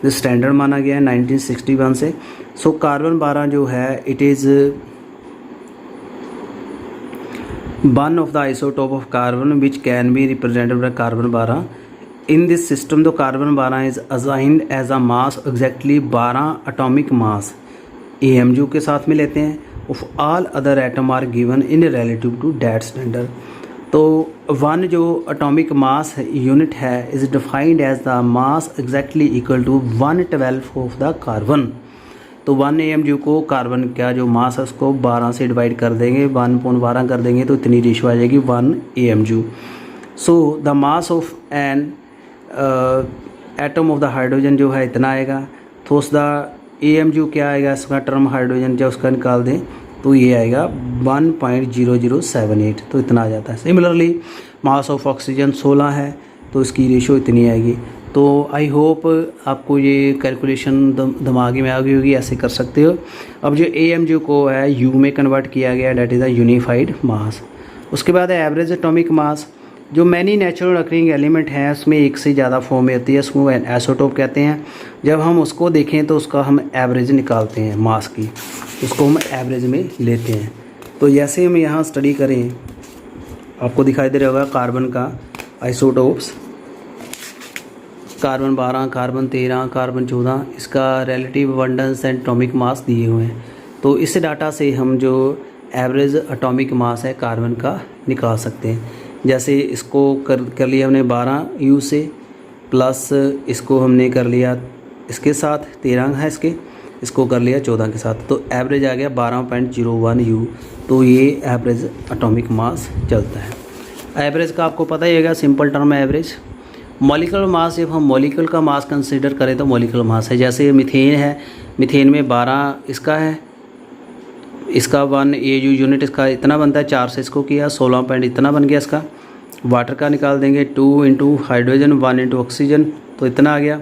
जो स्टैंडर्ड माना गया है 1961 से। सो कार्बन 12 जो है it is one of the isotope of carbon which can be represented by carbon 12 in this system. तो carbon 12 is assigned as a mass exactly 12 atomic mass AMU के साथ में लेते हैं। Of all other atom are given in relative to that standard. तो 1 जो atomic mass unit है is defined as the mass exactly equal to 1/12 of the carbon. तो 1 AMU को कार्बन का जो मास है उसको 12 से डिवाइड कर देंगे, 1/12 कर देंगे तो इतनी रेशो आ जाएगी 1 AMU। So the mass of an atom of the hydrogen जो है इतना आएगा। तो उस द AMU क्या आएगा, इसका टर्म हाइड्रोजन जब उसका निकाल दें तो ये आएगा 1.0078, तो इतना आ जाता है। सिमिलरली मास ऑफ ऑक्सीजन 16 है तो इसकी रेशो इतनी आएगी। तो आई होप आपको ये कैलकुलेशन दिमागी में आ गई होगी, ऐसे कर सकते हो। अब जो AMU को है U में कन्वर्ट किया गया, डेट इज़ द यूनिफाइड मास। उसके बाद है एवरेज एटॉमिक मास। जो मैनी नेचुरल अकरिंग एलिमेंट हैं उसमें एक से ज़्यादा फॉर्म में होती है, उसको आइसोटोप कहते हैं। जब हम उसको देखें तो उसका हम एवरेज निकालते हैं मास की, उसको हम एवरेज में लेते हैं। तो जैसे हम यहाँ स्टडी करें आपको दिखाई दे रहा होगा कार्बन का आइसोटोप्स, कार्बन 12, कार्बन 13, कार्बन 14, इसका relative abundance and atomic mass दिए हुए हैं। तो इस डाटा से हम जो एवरेज एटॉमिक मास है कार्बन का निकाल सकते हैं। जैसे इसको कर लिया हमने 12U से, प्लस इसको हमने कर लिया इसके साथ 13 है इसको कर लिया 14 के साथ, तो एवरेज आ गया 12.01U। तो ये एवरेज एटॉमिक मास चलता है। एवरेज का आपको पता ही होगा, सिंपल टर्म है एवरेज। मॉलिक्यूलर मास, जब हम मॉलिक्यूल का मास कंसीडर करें तो मॉलिक्यूलर मास है, जैसे मीथेन है, मीथेन में 12 इसका है, इसका 1 AU यूनिट इसका इतना बनता है, 4 से इसको किया 16 पॉइंट इतना बन गया इसका। वाटर का निकाल देंगे 2 इंटू हाइड्रोजन 1 इंटू ऑक्सीजन, तो इतना आ गया।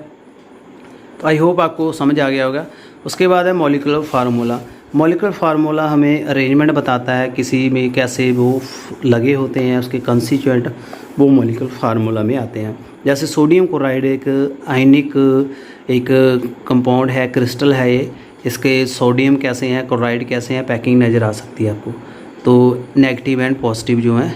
तो आई होप आपको समझ आ गया होगा। उसके बाद है मॉलिक्यूलर फार्मूला। मॉलिक्यूलर फार्मूला हमें अरेंजमेंट बताता है किसी में कैसे वो लगे होते हैं, उसके कंस्टिट्यूएंट वो मॉलिक्यूलर फार्मूला में आते हैं। जैसे सोडियम क्लोराइड एक आयनिक एक कंपाउंड है, क्रिस्टल है ये, इसके सोडियम कैसे हैं, क्लोराइड कैसे हैं, पैकिंग नज़र आ सकती है आपको। तो नेगेटिव एंड पॉजिटिव जो हैं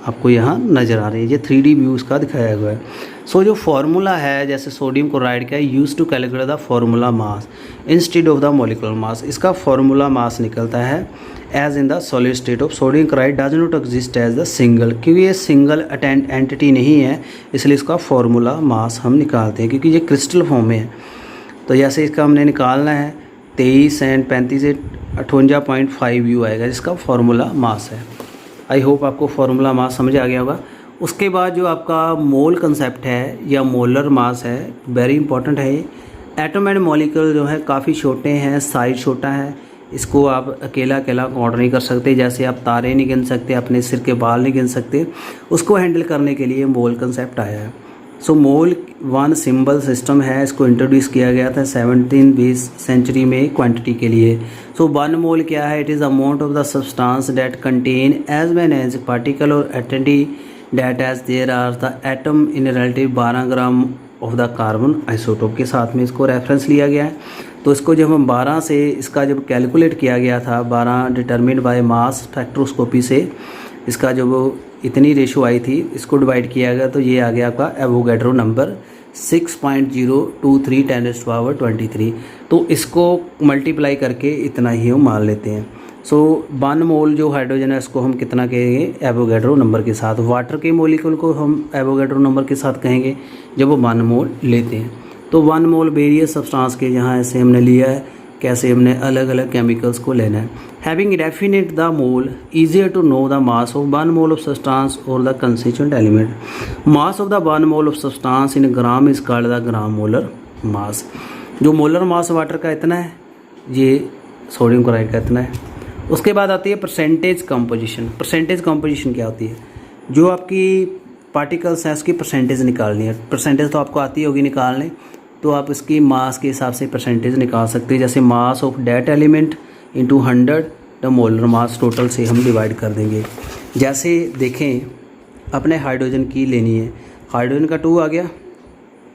आपको यहाँ नज़र आ रही है, ये 3D व्यू इसका दिखाया हुआ है। सो जो फार्मूला है जैसे सोडियम क्लोराइड का use to calculate the formula mass instead of the molecular mass, इसका फार्मूला मास निकलता है as in the solid state of sodium chloride does not exist as the single, क्योंकि ये सिंगल एंटिटी नहीं है इसलिए इसका फार्मूला मास हम निकालते हैं क्योंकि ये क्रिस्टल फॉर्म में है। तो जैसे इसका हमने निकालना है 23 एंड 35 से 58.5U आएगा जिसका फार्मूला मास है। आई होप आपको फार्मूला मास समझ आ गया होगा। उसके बाद जो आपका मोल कंसेप्ट है या मोलर मास है, वेरी इंपॉर्टेंट है ये। एटम एंड मॉलिक्यूल जो है काफ़ी छोटे हैं, साइज छोटा है, इसको आप अकेला काउंट नहीं कर सकते। जैसे आप तारे नहीं गिन सकते, अपने सिर के बाल नहीं गिन सकते, उसको हैंडल करने के लिए मोल कंसेप्ट आया है। सो मोल 1 सिंबल सिस्टम है, इसको इंट्रोड्यूस किया गया था 17वीं सेंचुरी में क्वांटिटी के लिए। सो 1 मोल क्या है, it is amount of the substance that contain as many as particle और एटमी that as there are the atom in relative 12 gram of the carbon isotope के साथ में इसको रेफरेंस लिया गया है। तो इसको जब हम 12 से इसका जब कैलकुलेट किया गया था, 12 डिटरमिन्ड बाय मास स्पेक्ट्रोस्कोपी से इसका जब इतनी रेशो आई थी, इसको डिवाइड किया गया तो ये आ गया आपका एवोगैड्रो नंबर 6.023 10⁻23। तो इसको मल्टीप्लाई करके इतना ही हम मान लेते हैं। सो 1 मोल जो हाइड्रोजन है इसको हम कितना कहेंगे, एवोगैड्रो नंबर के साथ। वाटर के मॉलिक्यूल को हम एवोगैड्रो नंबर के साथ कहेंगे जब वो 1 मोल लेते हैं। तो 1 मोल वेरियस सब्सटेंस के यहाँ ऐसे हमने लिया है, कैसे हमने अलग अलग केमिकल्स को लेना है। Having definite the mole easier to know the mass of 1 mole of substance और the constituent element. Mass of the 1 mole of substance in gram is called the gram molar mass. जो molar मास water का इतना है, ये sodium chloride का इतना है। उसके बाद आती है परसेंटेज कंपोजिशन। परसेंटेज कंपोजिशन क्या होती है, जो आपकी पार्टिकल्स हैं उसकी परसेंटेज निकालनी है। परसेंटेज तो आपको आती होगी निकालने, तो आप इसकी मास के हिसाब से परसेंटेज निकाल सकते हैं। जैसे mass of that element into 100 the molar mass total से हम डिवाइड कर देंगे। जैसे देखें अपने हाइड्रोजन की लेनी है, हाइड्रोजन का 2 आ गया,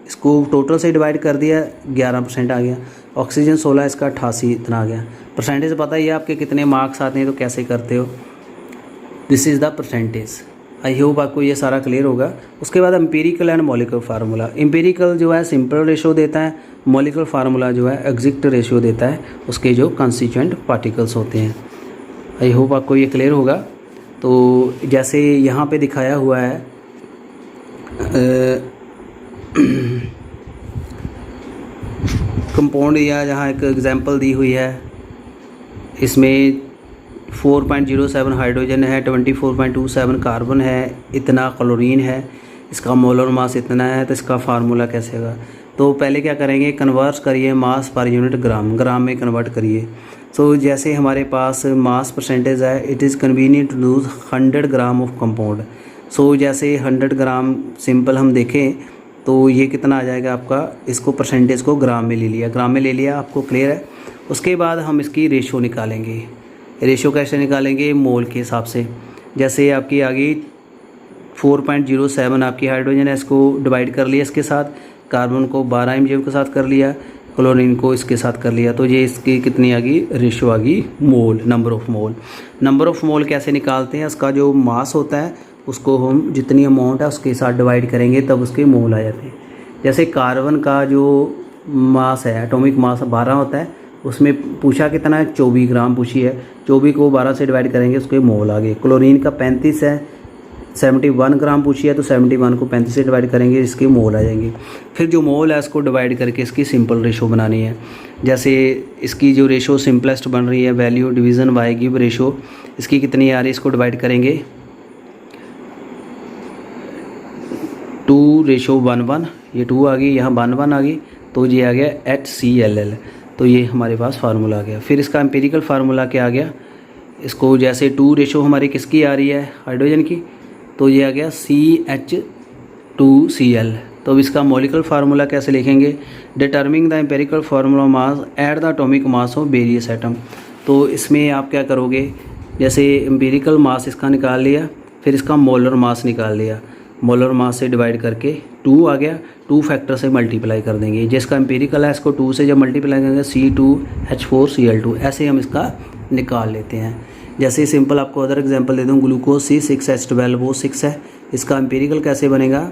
इसको टोटल से डिवाइड कर दिया 11% आ गया। ऑक्सीजन 16, इसका 88 इतना आ गया। परसेंटेज पता ही है आपके कितने मार्क्स आते हैं, तो कैसे करते हो, this is the percentage. I hope आपको ये सारा क्लियर होगा। उसके बाद empirical and molecular formula. Empirical जो है सिंपल रेशो देता है, मॉलिक्यूलर फार्मूला जो है एग्जैक्ट रेशो देता है उसके जो कंस्टिट्यूएंट पार्टिकल्स होते हैं। आई होप आपको ये क्लियर होगा। तो जैसे यहाँ पे दिखाया हुआ है कंपाउंड, या जहाँ एक एग्जांपल दी हुई है, इसमें 4.07 हाइड्रोजन है, 24.27 कार्बन है, इतना क्लोरीन है, इसका मोलर मास इतना है, तो इसका फार्मूला कैसे होगा। तो पहले क्या करेंगे, कन्वर्ट करिए मास पर यूनिट ग्राम, ग्राम में कन्वर्ट करिए। सो जैसे हमारे पास मास परसेंटेज है, it is convenient to lose 100 gram of compound. So जैसे 100 ग्राम सिंपल हम देखें तो ये कितना आ जाएगा आपका, इसको परसेंटेज को ग्राम में ले लिया, ग्राम में ले लिया, आपको क्लियर है। उसके बाद हम इसकी रेशो निकालेंगे। रेशो कैसे निकालेंगे, मोल के हिसाब से। जैसे आपकी आ गई 4.07 आपकी हाइड्रोजन है, इसको डिवाइड कर लिया इसके साथ, कार्बन को 12 mgf के साथ कर लिया, क्लोरीन को इसके साथ कर लिया, तो ये इसकी कितनी आ गई, रेशो आ गई mole, number of mole. Number of mole कैसे निकालते हैं, उसका जो मास होता है उसको हम जितनी अमाउंट है उसके साथ डिवाइड करेंगे तब उसके मोल आ जाते हैं। जैसे कार्बन का जो मास है, एटॉमिक मास 12 होता है, उसमें पूछा कितना है, 24 ग्राम पूछी है, 24 को 12 से डिवाइड करेंगे उसके मोल आ गए। क्लोरीन का 35 है, 71 ग्राम पूछी है, तो 71 को 35 से डिवाइड करेंगे, इसके मोल आ जाएंगे। फिर जो मोल है इसको डिवाइड करके इसकी सिंपल रेशो बनानी है। जैसे इसकी जो रेशो सिंपलेस्ट बन रही है, value division by give ratio, इसकी कितनी आ रही है, इसको डिवाइड करेंगे 2:1:1, ये 2 आ गई, यहाँ 1:1 आ गई, तो ये आ गया HCl। तो ये हमारे पास फार्मूला आ गया। फिर इसका एम्पिरिकल फार्मूला क्या आ गया, इसको जैसे 2 रेशो हमारी किसकी आ रही है, हाइड्रोजन की, तो ये आ गया CH2Cl। तो अब इसका मॉलिक्यूलर फार्मूला कैसे लिखेंगे, डिटर्मिंग the empirical formula mass at the atomic mass of various atom. तो इसमें आप क्या करोगे, जैसे एम्पिरिकल मास इसका निकाल लिया, फिर इसका मोलर मास निकाल लिया, मोलर मास से डिवाइड करके 2 आ गया, 2 फैक्टर से मल्टीप्लाई कर देंगे। जिसका एम्पिरिकल है इसको 2 से जब मल्टीप्लाई करेंगे C2H4Cl2, ऐसे हम इसका निकाल लेते हैं। जैसे सिंपल आपको अदर एग्जांपल दे दूँ, ग्लूकोज C6H12 वो 6 है, इसका एम्पिरिकल कैसे बनेगा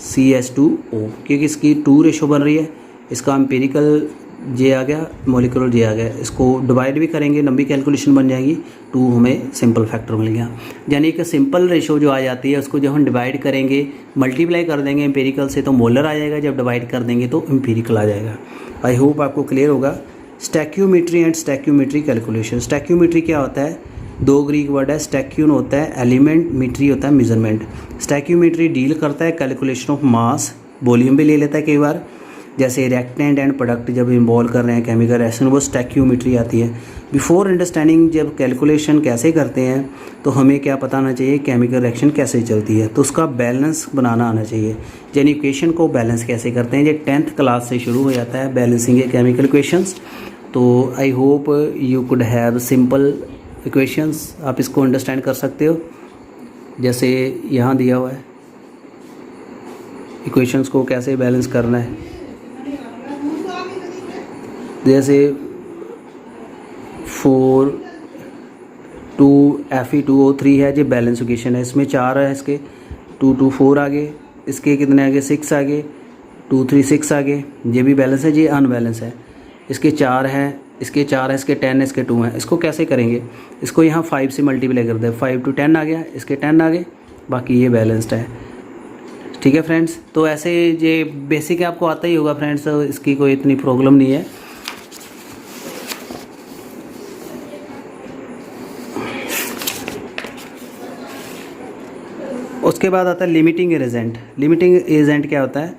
CH2O, क्योंकि इसकी 2 रेशो बन रही है, इसका एम्पिरिकल जे आ गया, मॉलिक्यूलर जे आ गया, इसको डिवाइड भी करेंगे, लंबी कैलकुलेशन बन जाएगी, 2 हमें सिंपल फैक्टर मिल गया। यानी कि सिंपल रेशो जो आ जाती है उसको जब हम डिवाइड करेंगे, मल्टीप्लाई कर देंगे एम्पिरिकल से, तो मोलर आ जाएगा, जब डिवाइड कर देंगे तो एम्पिरिकल आ जाएगा। आई होप आपको क्लियर होगा। स्टैक्यूमेट्री एंड स्टैक्यूमेट्री कैलकुलेशन। स्टैक्यूमेट्री क्या होता है, 2 ग्रीक वर्ड है, स्टैक्यून होता है एलिमेंट, मीट्री होता है मेजरमेंट। स्टैक्यूमेट्री डील करता है कैलकुलेशन ऑफ मास, वॉल्यूम भी ले लेता है कई बार, जैसे रिएक्टेंट एंड प्रोडक्ट जब इन्वॉल्व कर रहे हैं केमिकल रिएक्शन, वो स्टैक्यूमेट्री आती है। बिफोर अंडरस्टैंडिंग जब कैलकुलेशन कैसे करते हैं तो हमें क्या पता आना चाहिए, केमिकल रिएक्शन कैसे चलती है, तो उसका बैलेंस बनाना आना चाहिए। यानी इक्वेशन को बैलेंस कैसे करते हैं, ये 10th क्लास से शुरू हो जाता है बैलेंसिंग केमिकल इक्वेशंस। तो I hope you could have simple equations, आप इसको अंडरस्टैंड कर सकते हो। जैसे यहाँ दिया हुआ है इक्वेशंस को कैसे बैलेंस करना है। जैसे 4 2 Fe2O3 है, जो बैलेंस इक्वेशन है। इसमें 4 है, इसके 2 2 4 आगे, इसके कितने आगे 6 आगे, 2 3 6 आगे, ये भी बैलेंस है, ये अनबैलेंस है। इसके 4 है, इसके 4 है, इसके 10 है, इसके 2 हैं। इसको कैसे करेंगे, इसको यहाँ 5 से मल्टीप्लाई कर दें, 5 to 10 आ गया, इसके 10 आ गए, बाकी ये बैलेंस्ड है। ठीक है फ्रेंड्स, तो ऐसे ये बेसिक आपको आता ही होगा फ्रेंड्स, इसकी कोई इतनी प्रॉब्लम नहीं है। उसके बाद आता है लिमिटिंग एजेंट। लिमिटिंग एजेंट क्या होता है,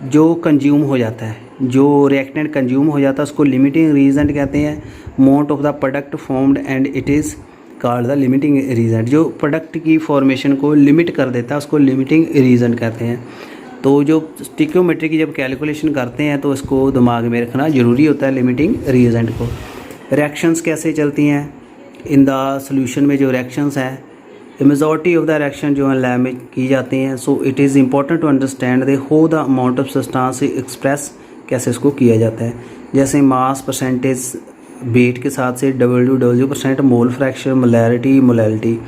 जो कंज्यूम हो जाता है, जो रिएक्टेंट कंज्यूम हो जाता है उसको लिमिटिंग रीजेंट कहते हैं। Amount of the product formed and it is called the limiting reagent. जो प्रोडक्ट की फॉर्मेशन को लिमिट कर देता है उसको लिमिटिंग रीजेंट कहते हैं। तो जो स्टिक्योमेट्री की जब कैलकुलेशन करते हैं तो इसको दिमाग में रखना ज़रूरी होता है, लिमिटिंग रीजेंट को। रिएक्शंस कैसे चलती हैं इन द सोल्यूशन में, जो रिएक्शंस हैं मेजॉरिटी ऑफ द रिएक्शन जो है लैब में की जाती हैं। So it is important to understand the how the amount of substance express कैसे इसको किया जाता है। जैसे मास परसेंटेज वेट के साथ से W% mole fraction, molarity, molality.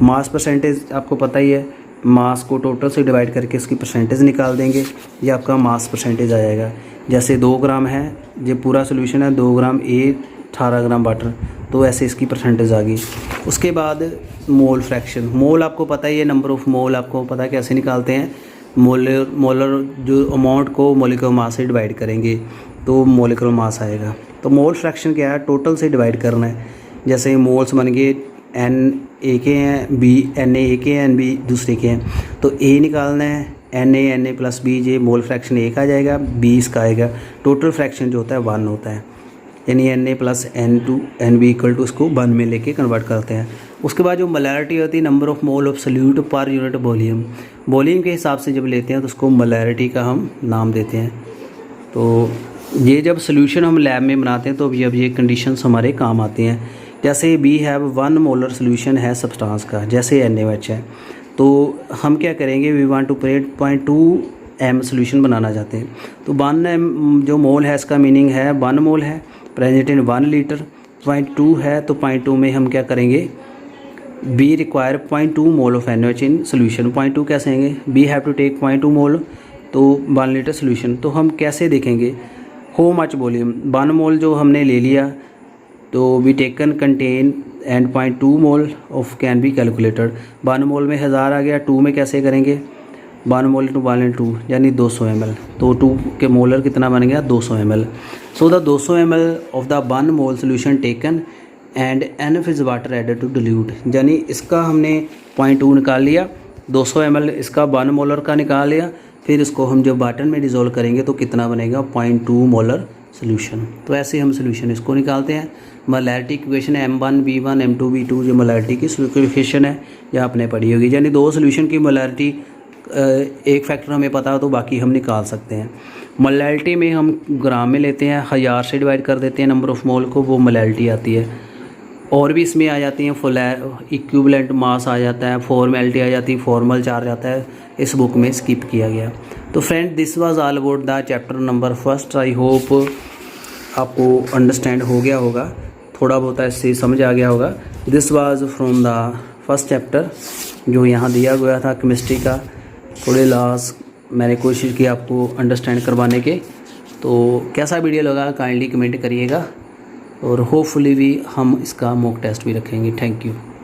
Mass percentage आपको पता ही है, मास को टोटल से डिवाइड करके इसकी परसेंटेज निकाल देंगे, ये आपका मास परसेंटेज आ जाएगा। जैसे 2 ग्राम है, ये पूरा सोल्यूशन है, 2 ग्राम A 18 ग्राम वाटर, तो ऐसे इसकी परसेंटेज आ गई। उसके बाद मोल फ्रैक्शन, मोल आपको पता ही है, नंबर ऑफ़ मोल आपको पता है कैसे निकालते हैं। मोलर जो अमाउंट को मोलिकुलर मास से डिवाइड करेंगे तो मोलिकुलर मास आएगा। तो मोल फ्रैक्शन क्या है, टोटल से डिवाइड करना है। जैसे मोल्स बन गए N A के हैं, B Na A के हैं, N B दूसरे के हैं, तो A निकालना है, Na प्लस B, ये मोल फ्रैक्शन 1 आ जाएगा, B इसका आएगा। टोटल फ्रैक्शन जो होता है 1 होता है, यानी Na plus N2 NB equal to इसको 1 में लेके कन्वर्ट करते हैं। उसके बाद जो मोलैरिटी होती है, number of mole of solute per unit volume. Volume के हिसाब से जब लेते हैं तो उसको मोलैरिटी का हम नाम देते हैं। तो ये जब सोल्यूशन हम लैब में बनाते हैं तो अब ये कंडीशंस हमारे काम आते हैं। जैसे बी हैव 1 मोलर सोल्यूशन है सब्सटेंस का, जैसे NaOH है, तो हम क्या करेंगे, we want to prepare 0.2 M solution बनाना चाहते हैं। तो 1 M जो मोल है इसका मीनिंग है 1 मोल है प्रेजेंट इन 1 लीटर। 0.2 है तो 0.2 में हम क्या करेंगे, be require 0.2 mole of NaOH in solution. 0.2 कैसे आएंगे, बी हैव टू टेक 0.2 मोल, तो 1 लीटर सोल्यूशन। तो हम कैसे देखेंगे, हो मच वॉल्यूम, 1 मोल जो हमने ले लिया तो we taken contain and 0.2 mole of can be calculated. 1 mole में 1000 आ गया, 2 में कैसे करेंगे, 1 मोल टू 1 2 यानी 200 ml, तो 2 के मोलर कितना बन गया 200 ml। So the 200 ml of the 1 mole solution taken and enough is water added to dilute, यानी इसका हमने 0.2 निकाल लिया, 200 ml इसका 1 मोलर का निकाल लिया, फिर इसको हम जब वाटर में डिज़ोल्व करेंगे तो कितना बनेगा 0.2 मोलर सोल्यूशन। तो ऐसे हम सोल्यूशन इसको निकालते हैं। मोलैरिटी इक्वेशन है M1 B1 M2 B2, जो मोलैरिटी की इक्वेशन है यह आपने पढ़ी होगी, यानी 2 सोल्यूशन की मोलैरिटी एक फैक्टर हमें पता हो तो बाकी हम निकाल सकते हैं। मोलैरिटी में हम ग्राम में लेते हैं, 1000 से डिवाइड कर देते हैं नंबर ऑफ़ मोल को, वो मोलैरिटी आती है। और भी इसमें आ जाती हैं, इक्विवेलेंट मास आ जाता है, फॉर्मेलिटी आ जाती है, फॉर्मल चार्ज आता है, इस बुक में स्किप किया गया। तो friend this was all about the chapter number 1। I hope आपको अंडरस्टैंड हो गया होगा, थोड़ा बहुत इससे समझ आ गया होगा। This was from the first chapter जो यहाँ दिया गया था केमिस्ट्री का। थोड़े लास्ट मैंने कोशिश की आपको अंडरस्टैंड करवाने के, तो कैसा वीडियो लगा काइंडली कमेंट करिएगा, और होपफुली भी हम इसका मॉक टेस्ट भी रखेंगे। Thank you.